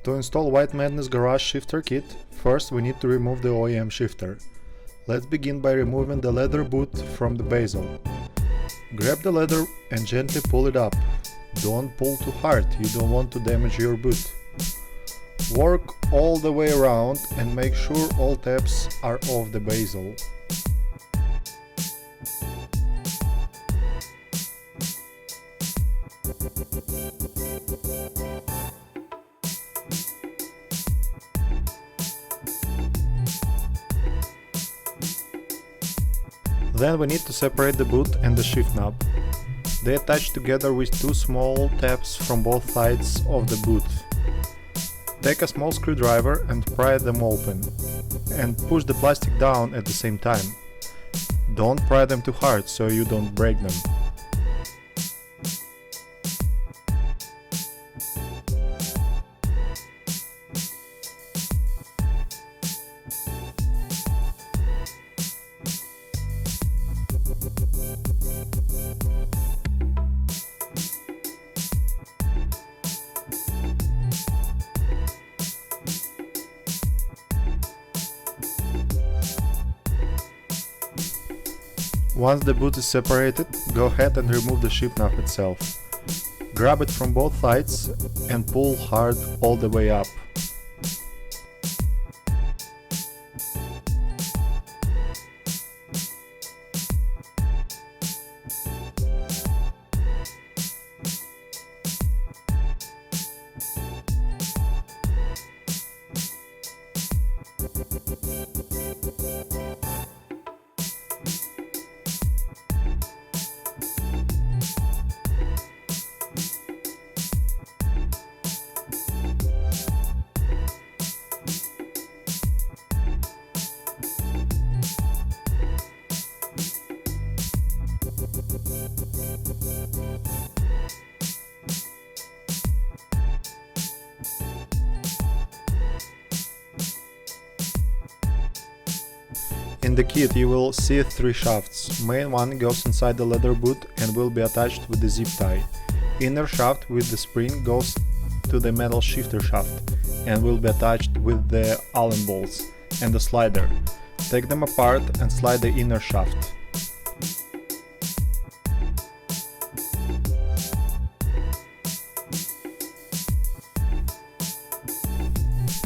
To install White Madness Garage Shifter Kit, first we need to remove the OEM shifter. Let's begin by removing the leather boot from the bezel. Grab the leather and gently pull it up. Don't pull too hard, you don't want to damage your boot. Work all the way around and make sure all tabs are off the bezel. Then we need to separate the boot and the shift knob. They attach together with two small tabs from both sides of the boot. Take a small screwdriver and pry them open, and push the plastic down at the same time. Don't pry them too hard so you don't break them. Once the boot is separated, go ahead and remove the shift knob itself. Grab it from both sides and pull hard all the way up. In the kit you will see three shafts. Main one goes inside the leather boot and will be attached with the zip tie. Inner shaft with the spring goes to the metal shifter shaft and will be attached with the Allen bolts and the slider. Take them apart and slide the inner shaft.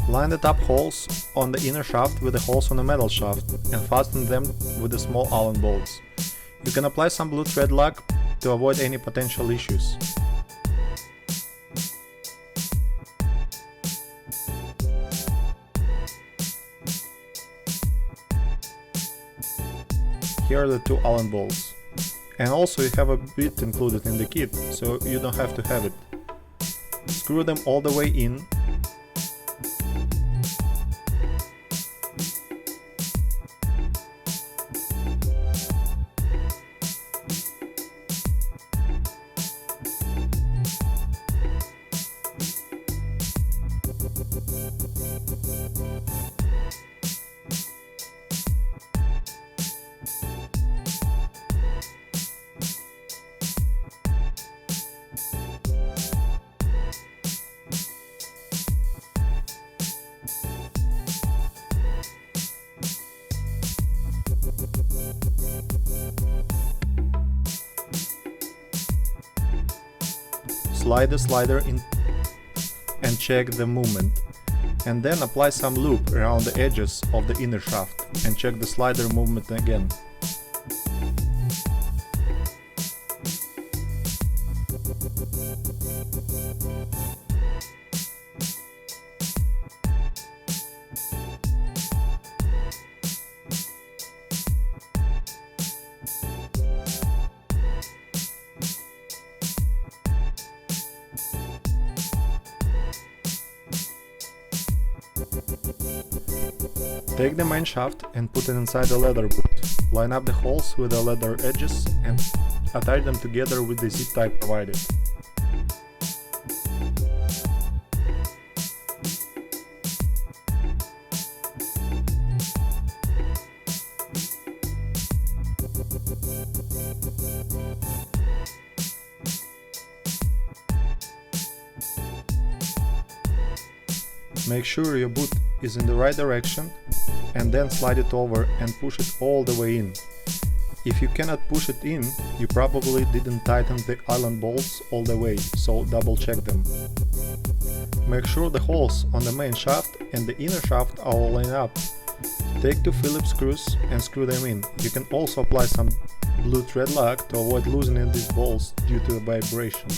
Line the top holes on the inner shaft with the holes on the metal shaft and fasten them with the small Allen bolts. You can apply some blue thread lock to avoid any potential issues. Here are the two Allen bolts. And also you have a bit included in the kit, so you don't have to have it. Screw them all the way in. Slide the slider in and check the movement, and then apply some lube around the edges of the inner shaft and check the slider movement again. Take the main shaft and put it inside the leather boot. Line up the holes with the leather edges and attach them together with the zip tie provided. Make sure your boot is in the right direction and then slide it over and push it all the way in. If you cannot push it in, you probably didn't tighten the Allen bolts all the way, so double check them. Make sure the holes on the main shaft and the inner shaft are all lined up. Take two Phillips screws and screw them in. You can also apply some blue thread lock to avoid loosening these bolts due to the vibration.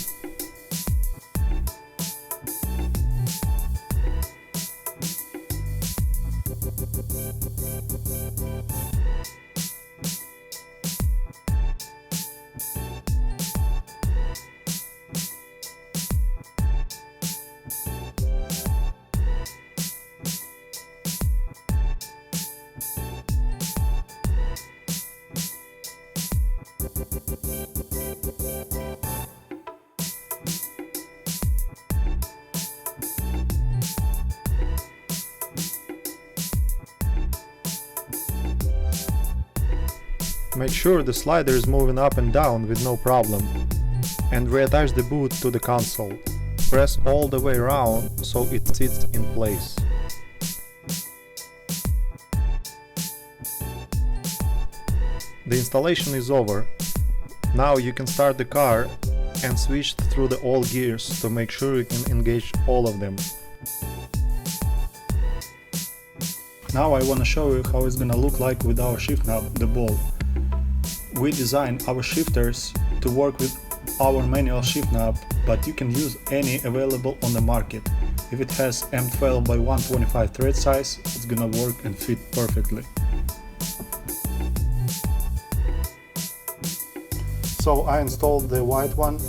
Make sure the slider is moving up and down with no problem, and reattach the boot to the console. Press all the way around so it sits in place. The installation is over. Now you can start the car and switch through all gears to make sure you can engage all of them. Now I want to show you how it's gonna look like with our shift knob, the ball. We designed our shifters to work with our manual shift knob, but you can use any available on the market. If it has M12 by 125 thread size, it's gonna work and fit perfectly. So I installed the white one,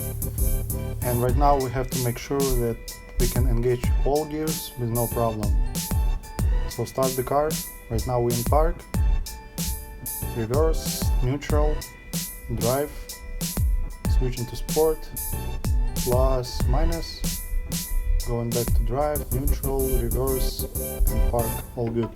and right now we have to make sure that we can engage all gears with no problem. So start the car. Right now we're in park. Reverse, neutral, drive, switch into sport, plus, minus, going back to drive, neutral, reverse, and park, all good.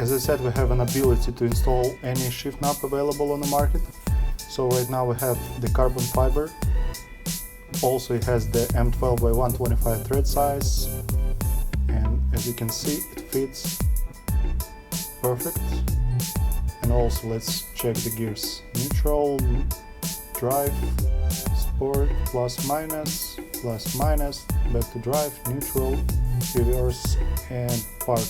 As I said, we have an ability to install any shift knob available on the market. So right now we have the carbon fiber. Also it has the M12 by 125 thread size, and as you can see it fits perfect. And also let's check the gears. Neutral, drive, sport, plus minus, back to drive, neutral, reverse, and park.